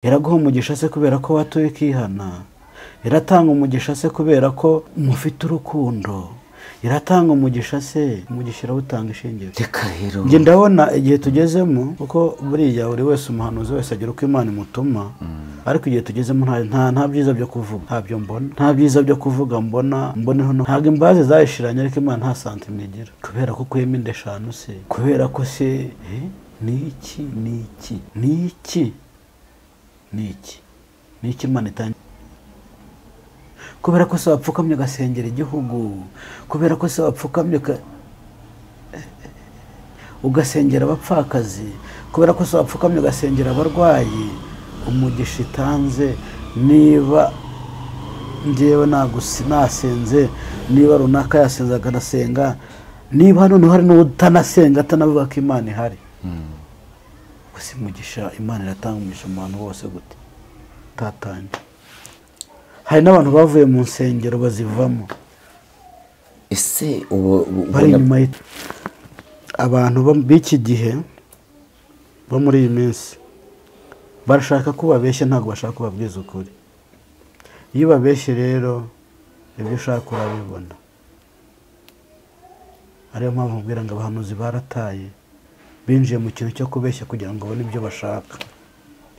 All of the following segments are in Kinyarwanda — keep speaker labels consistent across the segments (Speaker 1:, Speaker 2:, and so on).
Speaker 1: iraguha umugisha se kubera ko watuye ikihana, iratanga umugisha se kubera ko mufite urukundo, iratanga umugisha se, umugisha irawutanga ishingiye.
Speaker 2: Reka rero
Speaker 1: njye ndabona igihe tugezemo kuko buriya buri wese umuhanuzi wese agira uko Imana imutuma, ariko igihe tugezemo nta byiza byo kuvuga, ntabyo mbona, nta byiza byo kuvuga mbona hano, ntabwo imbazi zayishiranye, ariko Imana nta santima igira, kubera ko ukuyemo inda 5 se, kubera ko se ni iki Imana itangiye, kubera ko se wapfukamye ugasengera igihugu, kubera ko se wapfukamye ugasengera abapfakazi, kubera ko se wapfukamye ugasengera abarwayi, umugisha itanze. Niba njyewe nasenze, niba runaka yasenze akanasenga, niba hano hari n'utanasenga atanavuga ko Imana ihari, gusa umugisha Imana iratanga umugisha mu bantu bose gute tatanye. Hari n'abantu bavuye mu nsengero bazivamo,
Speaker 2: ese
Speaker 1: bari inyuma abantu b'iki gihe bo muri iyi minsi barashaka ko babeshya, ntabwo bashaka ko babwiza ukuri. Iyo babeshye rero ibyo ushaka urabibona. Ariyo mpamvu mbwira ngo abahanuzi barataye, binjiye mu kintu cyo kubeshya kugira ngo babone ibyo bashaka,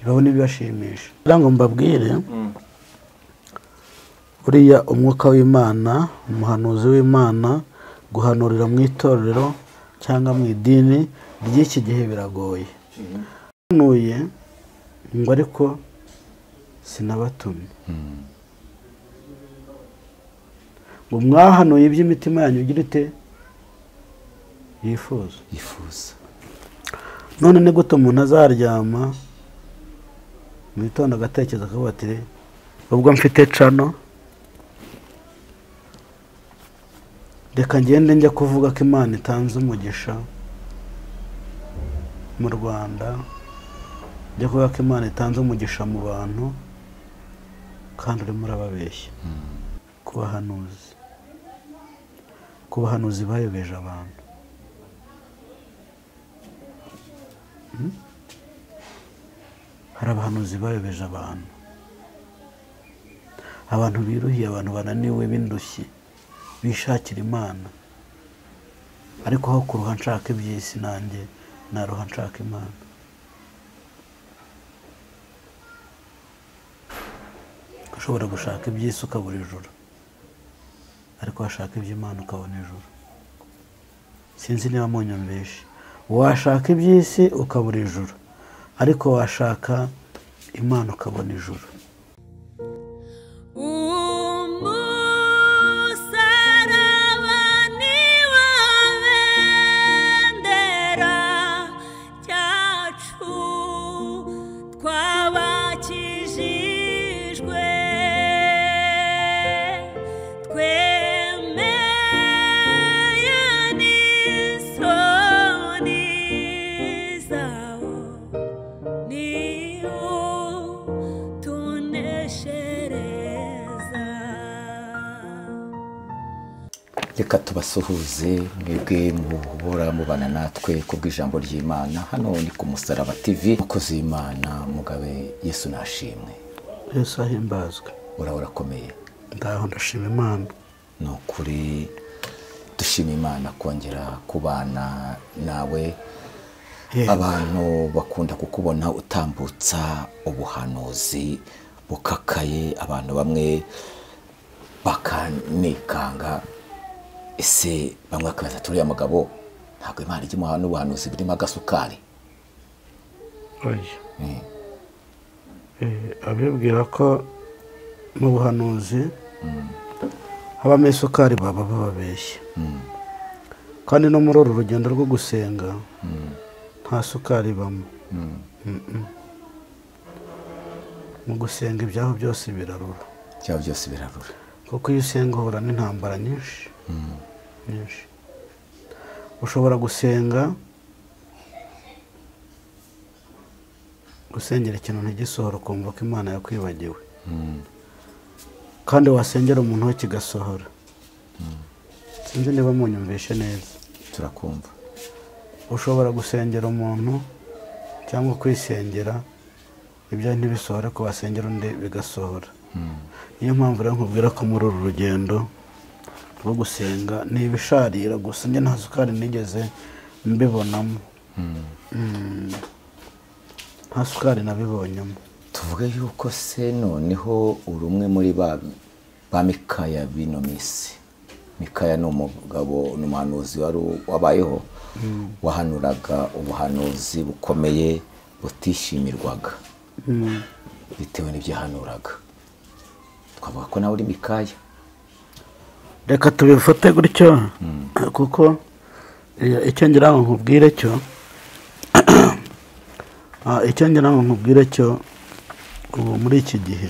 Speaker 1: babone ibibashimisha. Kugira ngo mbabwire, buriya umwuka w'Imana, umuhanuzi w'Imana, guhanurira mu itorero cyangwa mu idini ry'iki gihe biragoye. Hanuye ngo ariko sinabatumye, ngo mwahanuye iby'imitima yanyu ugira ite yifuza. None ni gute umuntu azaryama mu gitondo agatekereza akavuga ati ubwo mfite cano, reka ngende njya kuvuga ko Imana itanze umugisha mu Rwanda, njya kuvuga ko Imana itanze umugisha mu bantu, kandi urimo urababeshya. ku bahanuzi bayobeje abantu. Hari abahanuzi bayobeje abantu biruhiye, abantu bananiwe b'indushyi bishakira Imana, ariko aho kuruha nshaka iby'isi, nanjye naruha nshaka Imana. ushobora gushaka iby'isi ukabura ijuru, ariko washaka iby'Imana ukabona ijuru. Sinzi niba munyumvishe, washaka iby'isi ukabura ijuru, ariko washaka Imana ukabona ijuru.
Speaker 2: Reka tubasuhuze mwebwe muhora mubana natwe kubw'ijambo ry'Imana. Hano ni ku Musaraba TV, umukozi w'Imana Mugabe Yesu nashimwe.
Speaker 1: Yesu ahimbazwe.
Speaker 2: Urakomeye?
Speaker 1: Ndaho ndashima Imana.
Speaker 2: No kuri dushima Imana kongera kubana nawe. Abantu bakunda kukubona utambutsa ubuhanuzi bukakaye, abantu bamwe bakanikanga. Ese bamwe bakabaza turiya mugabo ntabwo Imana ijya imuha n'ubuhanuzi burimo agasukari?
Speaker 1: Abibwira ko mu buhanuzi habamo isukari baba babeshya, kandi no muri uru rugendo rwo gusenga nta sukari ibamo. Mu gusenga ibyaho byose birarura, kuko iyo usenga uhura n'intambara nyinshi. Ushobora gusengera ikintu ntigisohora ukumva ko Imana yakwibagiwe, kandi wasengera umuntu we kigasohora. Sinzi niba munyumvishe neza.
Speaker 2: Turakumva.
Speaker 1: Ushobora gusengera umuntu cyangwa kwisengera ibyo ntibisohore ko wasengera undi bigasohora. Niyo mpamvu rero nkubwira ko muri uru rugendo rwo gusenga ni ibisharira gusa, njye nta sukari nigeze mbibonamo. Nta sukari nabibonyemo.
Speaker 2: tuvuge yuko se noneho uri umwe muri ba Mikaya bino minsi. Mikaya ni umugabo, ni umuhanuzi wabayeho, wahanuraga ubuhanuzi bukomeye butishimirwaga bitewe n'ibyo yahanuraga. Twavuga ko nawe uri Mikaya.
Speaker 1: Reka tubifate gutyo, kuko icyo ngira ngo nkubwire cyo ubu muri iki gihe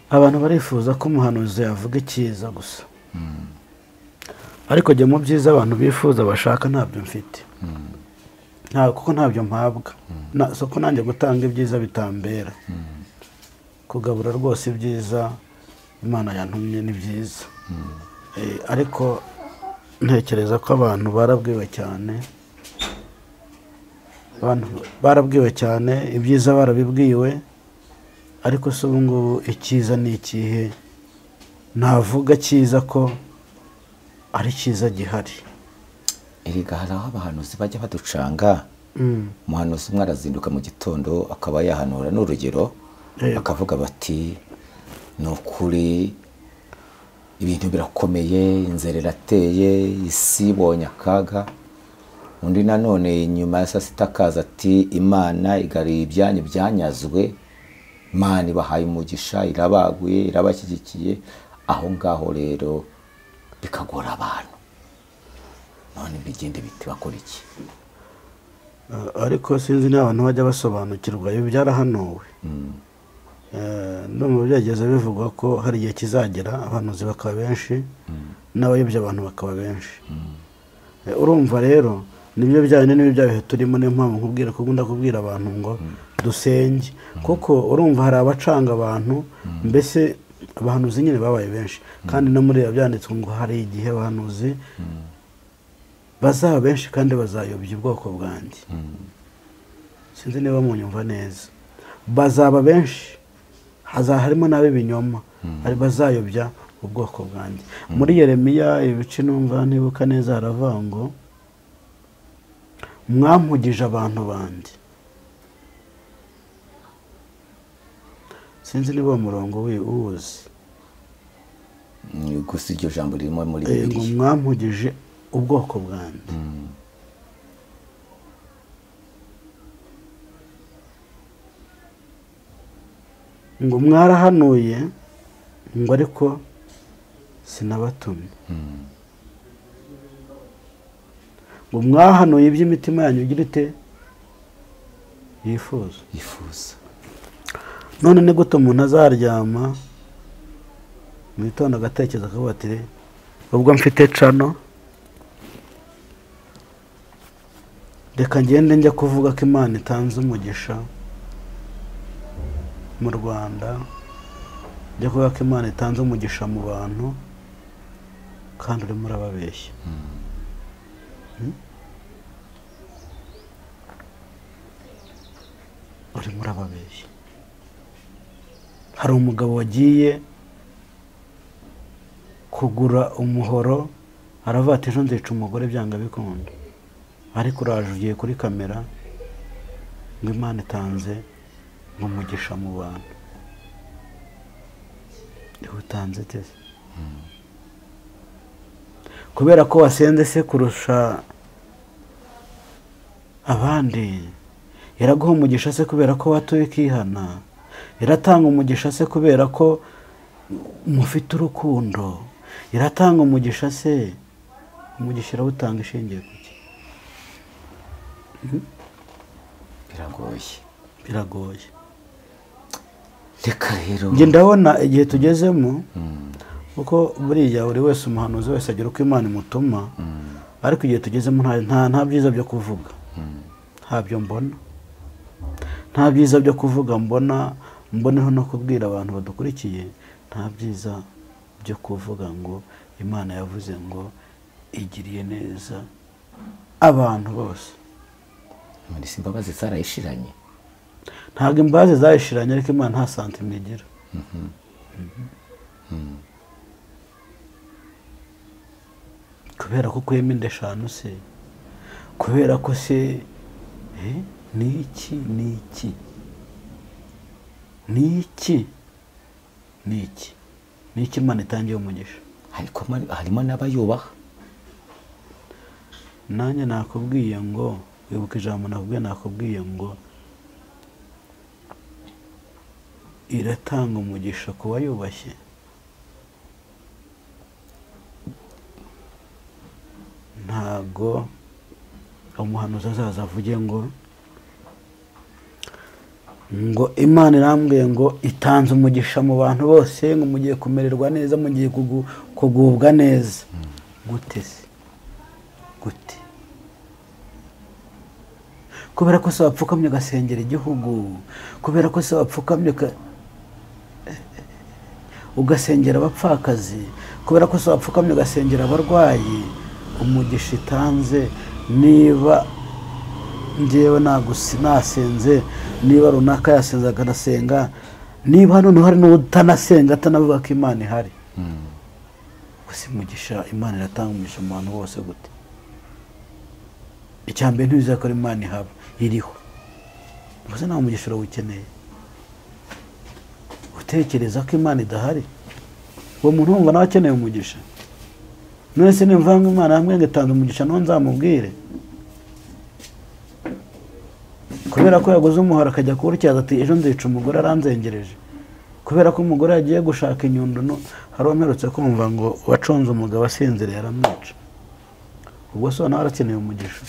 Speaker 1: abantu barifuza ko umuhanuzi yavuga icyiza gusa, ariko jya mu byiza abantu bifuza bashaka ntabyo mfite, kuko ntabyo mpabwa. Soko nanjye gutanga ibyiza bitambera, kugabura rwose ibyiza Imana yantumye ni byiza. Ariko ntekereza ko abantu barabwiwe cyane, ibyiza barabibwiwe, ariko se ubu ngubu icyiza ni ikihe? Navuga cyiza ko ari cyiza gihari.
Speaker 2: Erega hari aho abahanuzi bajya baducanga. Umuhanuzi umwe arazinduka mu gitondo akaba yahanura n'urugero, akavuga bati ni ukuri ibintu birakomeye, inzara irateye, isi ibonye akaga. Undi nanone nyuma ya saa sita akaza ati Imana igariye ibyanyu byanyazwe, Imana ibahaye umugisha, irabaguye, irabashyigikiye. Aho ngaho rero bikagora abantu. None bigende biti bakora iki?
Speaker 1: Ariko sinzi n'abantu bajya basobanukirwa ibi byarahanuwe. No mu byageze bivugwa ko hari igihe kizagera abahanuzi bakaba benshi, n'abayobya abantu bakaba benshi. Urumva rero nibyo byane n'ibyo bihe turimo, niyo mpamvu nkubwira ko ngunda kubwira abantu ngo dusenge, kuko urumva hari abacanga abantu, mbese abahanuzi nyine babaye benshi, kandi no muri byanditswe ngo hari igihe abahanuzi bazaba benshi kandi bazayobya ubwoko bwanjye. Sinzi niba munyumva neza. Bazaba benshi, harimo n'ab'ibinyoma, ari bazayobya ubwoko bwanjye. Muri Yeremiya ibice numva nibuka neza haravuga ngo mwampugije abantu banjye. Sinzi niba umurongo uwuzi.
Speaker 2: Gusa iryo jambo ririmo muri
Speaker 1: Bibiliya. Ngo mwampugije ubwoko bwanjye. Ngo mwarahanuye, ngo ariko sinabatumye. Ngo mwahanuye iby'imitima yanyu igira ite? Yifuza. None ni gute umuntu azaryama mu gitondo agatekereza akavuga ati ubwo mfite cano, reka ngende njya kuvuga ko Imana itanze umugisha mu Rwanda, njya kuvuga ko Imana itanze umugisha mu bantu, kandi urimo urababeshya. Urimo urababeshya. Hari umugabo wagiye kugura umuhoro, aravuga ati ejo nzica umugore byanga bikunda, ariko uraje ugiye kuri kamera ngo Imana itanze umugisha mu bantu. Utanze tese kubera ko wasenze se kurusha abandi, iraguha umugisha se kubera ko watuye ikihana, iratanga umugisha se kubera ko mufite urukundo, iratanga umugisha se, umugisha irawutanga ishingiye ku ki? Biragoye.
Speaker 2: Reka rero
Speaker 1: njye ndabona igihe tugezemo, kuko buriya buri wese umuhanuzi wese agira uko Imana imutuma, ariko igihe tugezemo nta byiza byo kuvuga, ntabyo mbona, nta byiza byo kuvuga mboneho no kubwira abantu badukurikiye, nta byiza byo kuvuga ngo Imana yavuze ngo igiriye neza abantu bose.
Speaker 2: none si imbabazi zarayishiranye?
Speaker 1: ntabwo imbabazi zayishiranye ariko Imana nta santima igira. kubera ko ukuyemo inda eshanu se, kubera ko se ni iki Imana itangiye umugisha.
Speaker 2: ariko harimo n'abayubaha.
Speaker 1: nanjye nakubwiye ngo wibuka ijambo nakubwiye ngo iratanga umugisha ku wayubashye. ntago umuhanuzi azaza avuge ngo Imana irambwiye ngo itanze umugisha mu bantu bose, ngo mugiye kumererwa neza, mugiye kugubwa neza. gute se? gute? kubera ko se wapfukamye ugasengera igihugu, kubera ko se wapfukamye ugasengera abapfakazi, kubera ko se wapfukamye ugasengera abarwayi, umugisha itanze niba njyewe nasenze, niba runaka yasenze akanasenga, niba hano hari n'utanasenga atanavuga ko Imana ihari, gusa umugisha Imana iratanga umugisha mu bantu bose. gute? icyambere ntibizakora ko Imana ihaba iriho, gusa nta mugisha urawukeneye. utekereza ko Imana idahari, uwo muntu wumva nawe akeneye umugisha? none se nimva ngo Imana hamwe ngo itanze umugisha no nzamubwire? kubera ko yaguze umuhoro akajya kuwutyaza ati ejo nzica umugore aranzengereje, kubera ko umugore yagiye gushaka inyundo, hari umerutse kumva ngo waconze umugabo asinziriye aramwica. ubwo so nawe arakeneye umugisha.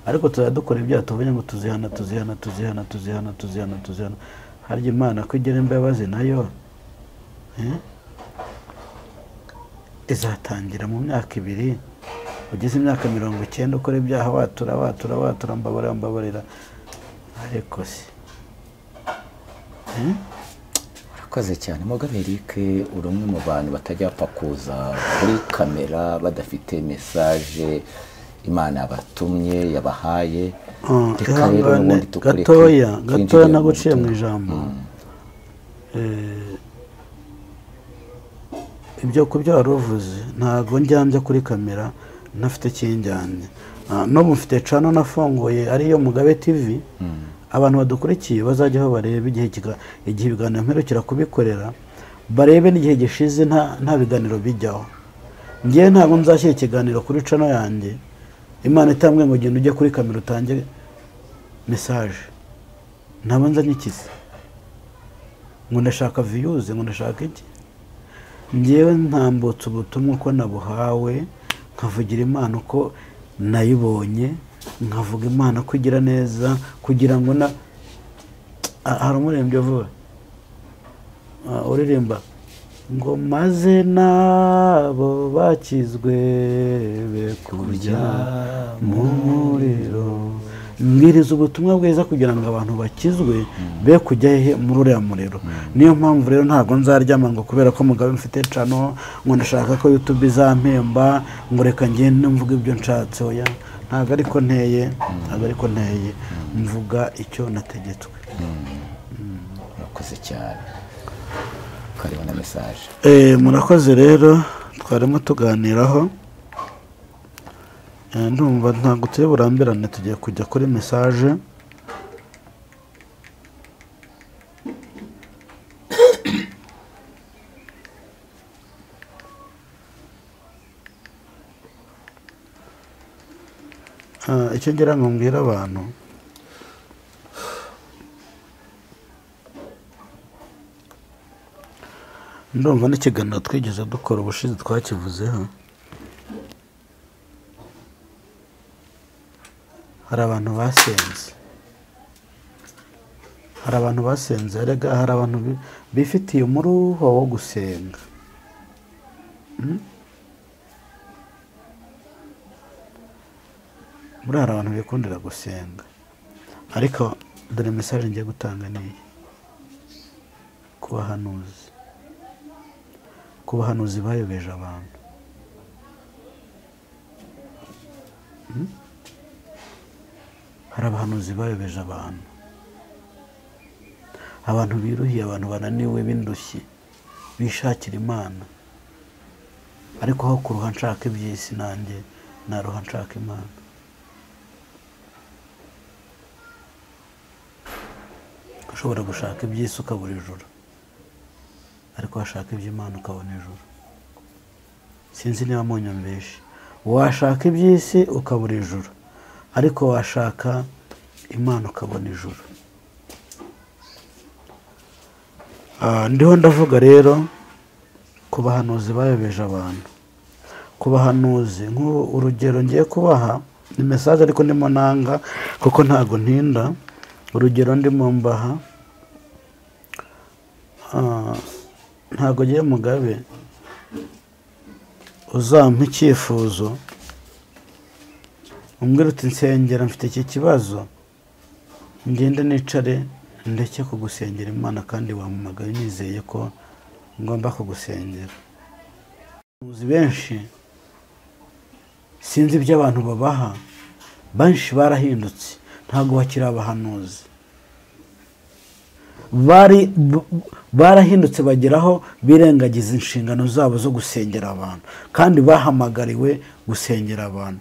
Speaker 1: ariko tuzajya dukora ibyaha tuvuge ngo tuzihana. harya Imana ko igira imbabazi nayo izatangira mu myaka 2, ugeze imyaka 90 ukora ibyaha watura mbabarira. ariko se
Speaker 2: urakoze cyane Mugabe Eric, uri umwe mu bantu batajya bapfa kuza kuri kamera badafite message Imana yabatumye yabahaye. reka rero n'ubundi
Speaker 1: gatoya naguciye mu ijambo. ibyo kubyo waruvuze ntago njyambye kuri kamera ntafite kinjyanye. no mufite channel nafunguye ariyo Mugabe TV. abantu badukurikiye bazajyaho barebe igihe ibiganiro mperukira kubikorera, barebe n'igihe gishize nta biganiro bijyaho. ngiye ntabwo nzashyira ikiganiro kuri channel yanjye Imana itambwe ngo genda ujye kuri kamera utange message. ntabwo nzanye ikizi ngo ndashaka views, ngo ndashaka iki. ngewe ntambutse ubutumwa ko nabuhawe, nkavugira Imana uko nayibonye, nkavuga Imana ko igira neza, kugira ngo hari umuririmbyi uvuga uririmba ngo maze nabo bakizwe be kujya mu muriro. mbwiriza ubutumwa bwiza kugira ngo abantu bakizwe be kujya muri uriya muriro. niyo mpamvu rero ntabwo nzaryama ngo kubera ko Mugabe mfite channel ngo ndashaka ko YouTube izampemba ngo reka ngende mvuga ibyo nshatse. oya, ntabwo ariko nteye, mvuga icyo nategetswe.
Speaker 2: murakoze cyane. kariho na message.
Speaker 1: murakoze rero, twarimo tuganiraho. ndumva ntabwo turi burambirane, tugiye kujya kuri message. icyo ngira ngo mbwira abantu, ndumva n'ikiganiro twigeze dukora ubushize twakivuzeho. hari abantu basenze, erega hari abantu bifitiye umuruho wo gusenga. hari abantu bikundira gusenga, ariko dore message ngiye gutanga niyi: ku bahanuzi bayobeje abantu. hari abahanuzi bayobeje abantu, abantu biruhiye, abantu bananiwe b'indushyi bishakira Imana, ariko aho kuruha nshaka iby'isi nanjye naruha nshaka Imana. Ushobora gushaka iby'isi ukabura ijuru, ariko washaka iby'Imana ukabona ijuru. Sinzi niba munyumvishe. Washaka iby'isi ukabura ijuru, ariko washaka Imana ukabona ijuru. Ndiho ndavuga rero ku bahanuzi bayobeje abantu, ku bahanuzi. Urugero ngiye kubaha ni message ariko ndimo nanga kuko ntago ntinda. Urugero ndimo mbaha, ntago giye Mugabe uzampa icyifuzo umbwira uti nsengera mfite iki kibazo, ngende nicare ndeke kugusengera Imana kandi wampamagaye nizeye ko ngomba kugusengera. Abahanuzi benshi sinzi ibyo abantu babaha, benshi barahindutse, ntago bakiri abahanuzi. Barahindutse bageraho birengagiza inshingano zabo zo gusengera abantu, kandi bahamagariwe gusengera abantu.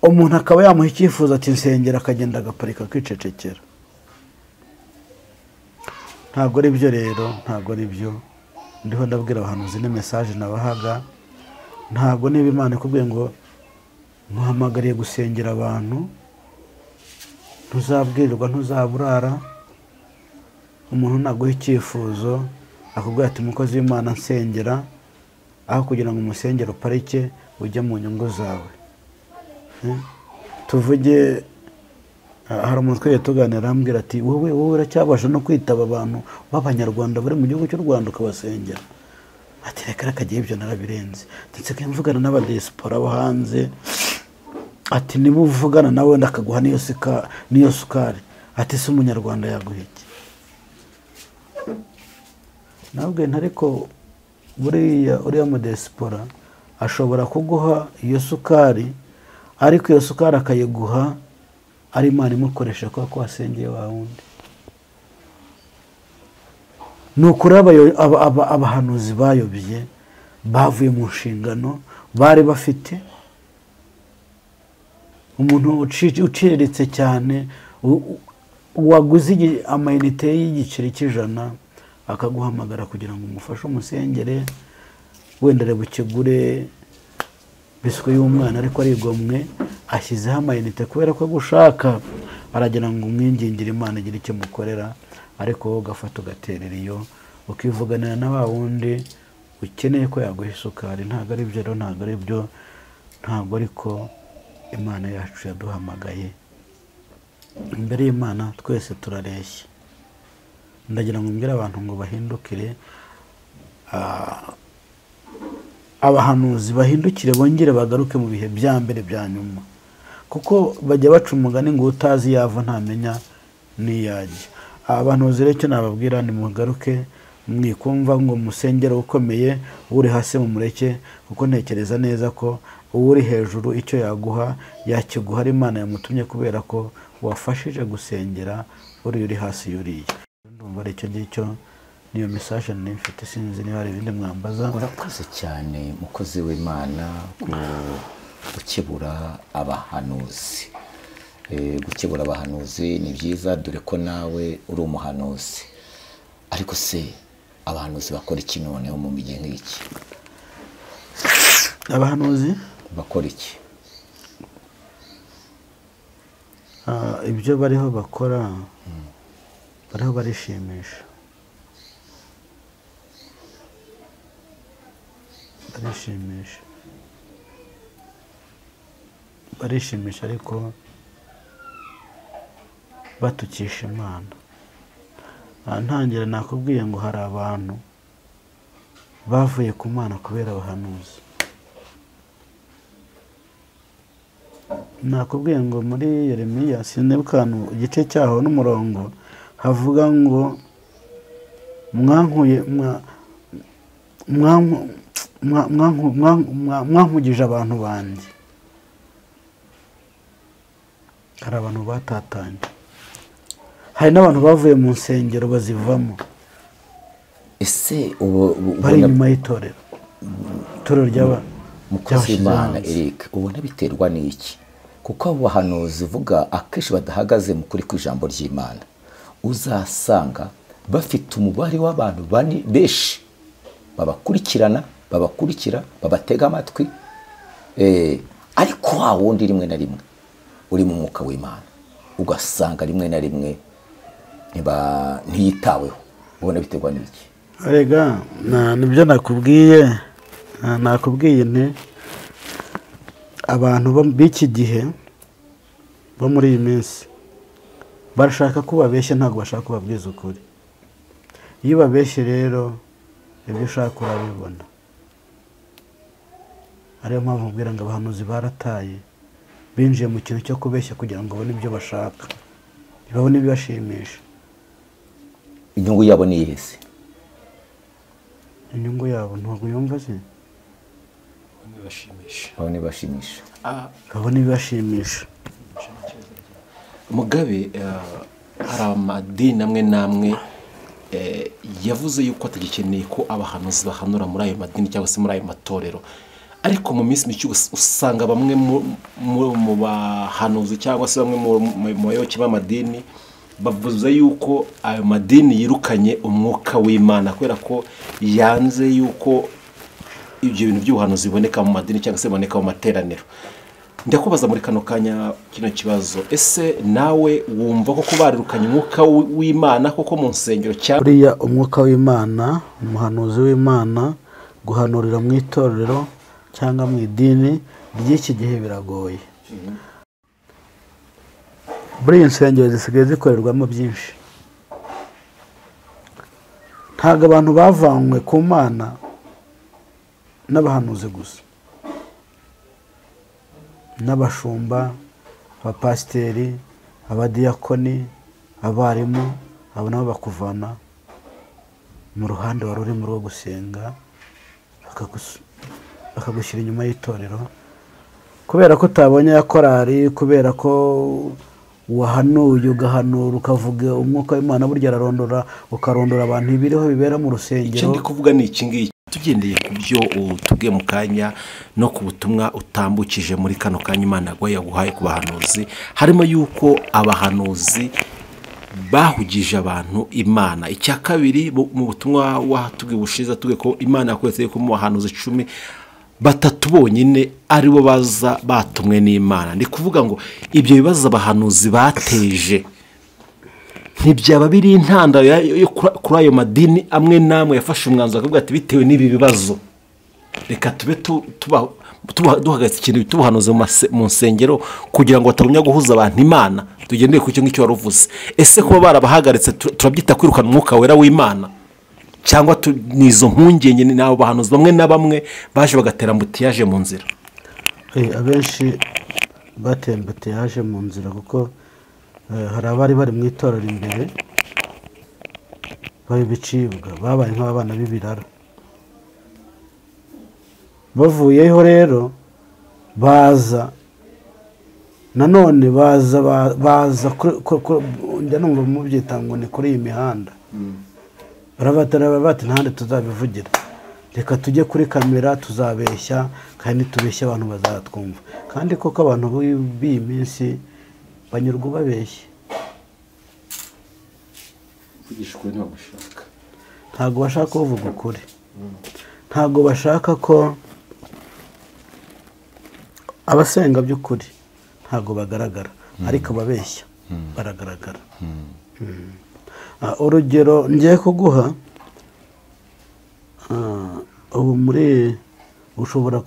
Speaker 1: Umuntu akaba yamuha icyifuzo ati nsengera, akagenda agaparika kwicecekera. Ntago ari byo rero, ntago ari byo. Ndiho ndabwira abahanuzi ni message nabahaga. Ntago niba Imana ikubwiye ngo muhamagariye gusengera abantu, ntuzabwirirwa, ntuzaburara. Umuntu naguha icyifuzo akubwira ati mukozi w'Imana nsengera, aho kugira ngo umusengero uparike ujye mu nyungu zawe. Tuvuge hari umuntu twagiye tuganira arambwira ati wowe uracyabasha no kwitaba abantu b'Abanyarwanda bari mu gihugu cy'u Rwanda ukabasengera? Ati reka kagiye ibyo narabirenze, ndetse mvugana n'abadiaspora bo hanze. Ati niba uvugana nawe ndakaguha niyo sukari, ati si umunyarwanda yaguha iki? Nabwe ntariko uriya mu diaspora ashobora kuguha iyo sukari, ariko iyo sukari akayiguha ari Imana imukoresha kwa wasengeye wa wundi. Nukuri abahanuzi bayobye bavuye mu nshingano bari bafite. Umuntu uciriritse cyane waguze amayinite y'igiceri cy'ijana akaguhamagara kugira ngo umufashe umusengere, wenda reba ukigure biswe y'umwana, ariko arigomwe ashyizeho amayinite kubera ko gushaka aragira ngo umwingingire Imana igira icyo mukorera, ariko wowe ugafata ugaterera iyo ukivuganira na wa wundi ukeneye ko yaguha isukari. Ntabwo ari byo rero, ntabwo ari byo, ntabwo ariko Imana yacu yaduhamagaye. Imbere y'Imana twese turareshya. Ndagira ngo mbwire abantu ngo bahindukire, abahanuzi bahindukire, bongere bagaruke mu bihe bya mbere bya nyuma, kuko bajya baca umugani ngo utazi yava ntamenya niyajya. Abahanuzi rero icyo nababwira ni mugaruke, mwikumva ngo musengero ukomeye, uri hasi mu mureke, kuko ntekereza neza ko uri hejuru icyo yaguha yakiguha ari Imana yamutumye, kubera ko wafashije gusengera uri hasi yuriye. Ndumva ari icyo ngicyo, niyo message nifite. Sinzi niba hari ibindi mwambaza.
Speaker 2: Urakoze cyane mukozi w'Imana gukebura abahanuzi. Gukebura abahanuzi ni byiza, dore ko nawe uri umuhanuzi. Ariko se abahanuzi bakora iki noneho mu gihe nk'iki?
Speaker 1: Abahanuzi
Speaker 2: bakora iki?
Speaker 1: Ibyo bariho bakora, bariho barishimisha, barishimisha ariko batukisha Imana. Ntangira nakubwiye ngo hari abantu bavuye ku Mana kubera abahanuzi. Nakubwiye ngo muri Yeremiya sinibuka igice cyaho n'umurongo havuga ngo mwankugije abantu banjye. hari abantu batatanye, hari n'abantu bavuye mu nsengero bazivamo,
Speaker 2: ese
Speaker 1: bari inyuma y'itorero
Speaker 2: mukozi w'Imana Eric, ubona biterwa n'iki? Kuko abo bahanuzi uvuga akenshi badahagaze mu kuri kw'ijambo ry'Imana, uzasanga bafite umubare w'abantu benshi babakurikirana, babatega amatwi, ariko wa wundi rimwe na rimwe uri mu mwuka w'Imana ugasanga rimwe na rimwe ntiyitaweho. Ubona biterwa n'iki?
Speaker 1: Erega nibyo nakubwiye nti abantu b'iki gihe bo muri iyi minsi barashaka ko babeshya, ntabwo bashaka kubabwiza ukuri. Iyo babeshye rero ibyo ushaka urabibona. Ariyo mpamvu mbwira ngo abahanuzi barataye, binjiye mu kintu cyo kubeshya kugira ngo babone ibyo bashaka, babone ibibashimisha.
Speaker 2: Inyungu yabo ni ihese.
Speaker 1: Inyungu yabo ntabwo yumva se, babone ibibashimisha.
Speaker 3: Mugabe, hari amadini amwe n'amwe yavuze yuko atagikeneye ko abahanuzi bahanura muri ayo madini cyangwa se muri ayo matorero, ariko mu minsi mike usanga bamwe mu bahanuzi cyangwa se bamwe mu bayoboke b'amadini bavuze yuko ayo madini yirukanye umwuka w'Imana kubera ko yanze yuko ibyo bintu by'ubuhanuzi biboneka mu madini cyangwa se biboneka mu materaniro. Ndakubaza muri kano kanya kino kibazo, ese nawe wumva ko barirukanye umwuka w'Imana koko mu nsengero cyangwa
Speaker 1: buriya umwuka w'Imana, umuhanuzi w'Imana guhanurira mu itorero cyangwa mu idini ry'iki gihe biragoye. Buriya insengero zisigaye zikorerwamo byinshi, ntabwo abantu bavanywe ku Mana n'abahanuzi gusa, n'abashumba, abapasiteri, abadiyakoni, abarimu, abo nabo bakuvana mu ruhande wari urimo rwo gusenga, bakagushyira inyuma y'itorero kubera ko utabonye ya korari, kubera ko wahanuye ugahanura ukavuga umwuka w'Imana burya ararondora, ukarondora abantu ibiriho bibera mu rusengero.
Speaker 3: Icyo ndi kuvuga ni iki ngiki, tugendeye ku byo utubwiye mu kanya no ku butumwa utambukije muri kano kanya Imana yaguhaye ku bahanuzi, harimo yuko abahanuzi bahugije abantu Imana. Icya kabiri, mu butumwa watubwiye bushize tubwiye ko Imana yakwetse ko mu bahanuzi 10 batatu bonyine ari bo baza batumwe n'Imana. Ndi kuvuga ngo ibyo bibazo abahanuzi bateje ntibyaba biri intandaro kuri ayo madini amwe namwe yafashe umwanzuro akavuga ati bitewe n'ibi bibazo reka tube duhagaze ikintu tubuhanuze mu nsengero kugira ngo batagumya guhuza abantu Imana. Tugendeye ku cyo ngicyo waruvuze, ese kuba barabahagaritse turabyita kwirukana umwuka wera w'Imana cyangwa nizo mpungenge n'abo bahanuzi bamwe na bamwe baje bagatera mbutiyaje mu nzira?
Speaker 1: Abenshi batera mbutiyaje mu nzira kuko hari abari bari mu itorero imbere bari bicibwa, babaye nk'abana b'ibirara. Bavuyeho rero baza nanone baza njya numva mubyita ngo ni kuri iyi mihanda, barabatara bati ntahandi tuzabivugira, reka tujye kuri kamera tuzabeshya, kandi tubeshya abantu bazatwumva. Kandi koko abantu b'iyi minsi banyurwa babeshye, ntabwo bashaka kuvuga ukuri, ntabwo bashaka ko abasenga by'ukuri ntabwo bagaragara, ariko ababeshya baragaragara. Urugero ngiye kuguha, ubu ushobora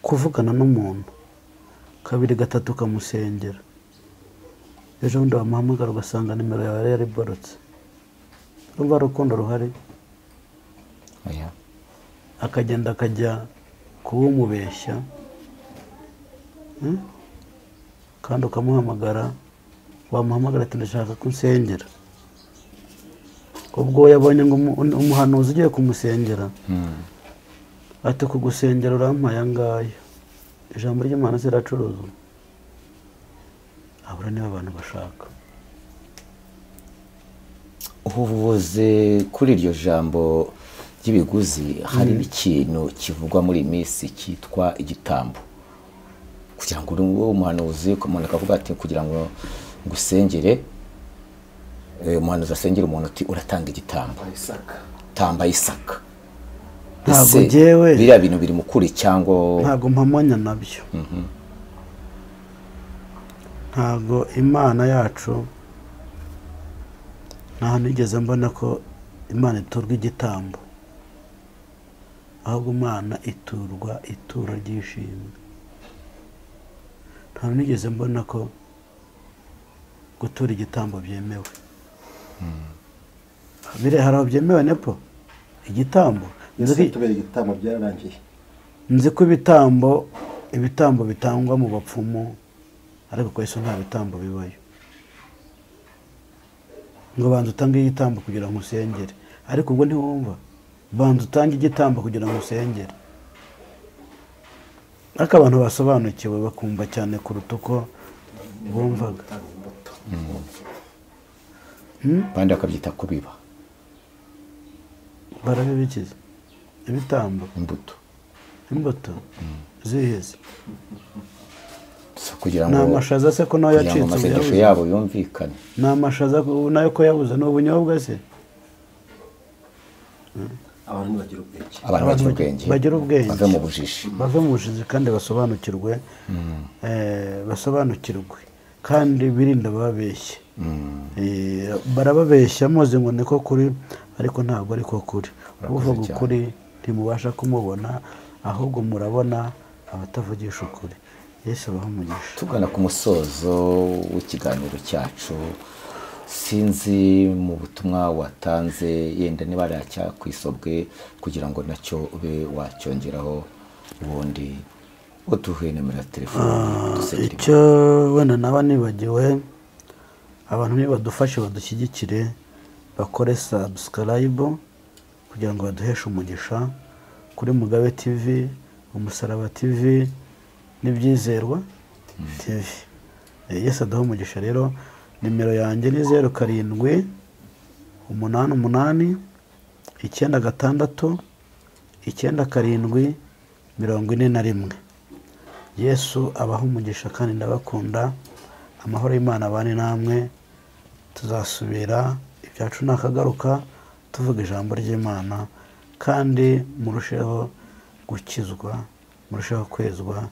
Speaker 1: kuvugana n'umuntu 2-3 ukamusengera, ejo bundi wamuhamagara ugasanga nimero yawe yari borotse. Urumva urukundo ruhari? Akagenda akajya kuwumubeshya kandi ukamuhamagara, wamuhamagara ati ndashaka kunsengera. Ubwo yabonye ngo umuhanuzi ugiye kumusengera, ati kugusengera urampaye angahe? Ijambo ry'Imana ziracuruzwa. habura niba abantu bashaka.
Speaker 2: ubuvuze kuri iryo jambo ry'ibiguzi, hari n'ikintu kivugwa muri iyi minsi cyitwa igitambo, kugira ngo uwo umuhanuzi umuntu akavuga ati kugira ngo ngusengere, umuhanuzi asengera umuntu ati uratanga igitambo, tamba Isaka.
Speaker 1: Ntabwo jewe
Speaker 2: biriya bintu biri mu kuri cyangwa
Speaker 1: ntabwo mpamanya nabyo. Ntabwo Imana yacu, nta nigeze mbona ko Imana iturwa igitambo, ahubwo Imana iturwa ituro ry'ishimwe. Nta nigeze mbona ko gutura igitambo byemewe. Bire haraho byemewe nepo igitambo.
Speaker 3: tubera igitambo byararangiye.
Speaker 1: Nzi ko ibitambo bitangwa mu bapfumu, ariko kwa Yesu nta bitambo bibayo. Ngo banza utange igitambo kugira ngo usengere, ariko ubwo ntiwumva. Banza utange igitambo kugira ngo usengere. Ariko abantu basobanukiwe bakumva cyane kuruta uko bumvaga.
Speaker 2: bandi akabyita kubiba
Speaker 1: Barabibikiza ibitambo, imbuto ziheze.
Speaker 2: kugira ngo
Speaker 1: n'amashaza se ko nayo yacitse,
Speaker 2: amasengesho yabo yumvikane.
Speaker 1: n'amashaza nayo ko yabuze n'ubunyobwa se.
Speaker 3: Abantu bagira ubwenge.
Speaker 1: Bagira ubwenge.
Speaker 2: Bave mu bujiji.
Speaker 1: Bave mu bujiji kandi basobanukirwe. Basobanukirwe kandi birinda babeshye. Barababeshya muzi ngo niko kuri, ariko ntabwo ariko kuri. Uvuga ukuri ntimubasha kumubona, ahubwo murabona abatavugisha ukuri. Yesu abaho umugisha.
Speaker 2: Tugana ku musozo w'ikiganiro cyacu, sinzi mu butumwa watanze yenda niba ari kwisobwe kugira ngo nacyo ube wacyongeraho, ubundi uduhe nimero ya telefone.
Speaker 1: Icyo wenda naba nibagiwe, abantu nibadufashe badushyigikire, bakore subscribe kugira ngo baduheshe umugisha kuri Mugabe TV, Umusaraba TV n'Ibyizerwa TV. Yesu aduhe umugisha rero. Nimero yanjye ni 07 88 96 97 41. Yesu abaho umugisha kandi ndabakunda. Amahoro y'Imana abane namwe. Tuzasubira ibyacu nakagaruka tuvuga ijambo ry'Imana, kandi murusheho gukizwa, murusheho kwezwa,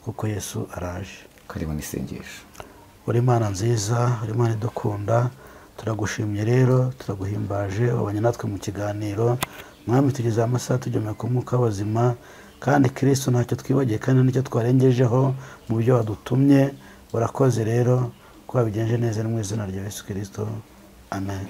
Speaker 1: kuko Yesu araje.
Speaker 2: Karibu n'isengesho.
Speaker 1: Uri Imana nziza, uri Imana idukunda, turagushimye rero, turaguhimbaje, wabanye natwe mu kiganiro. Mwami, tugeze amasaha tujyomeye ku mwuka w'abazima, kandi Kristo ntacyo twibagiye kandi nicyo twarengejeho mu byo wadutumye. Urakoze rero ko wabigenje neza mu izina rya Yesu Kristo. Amen.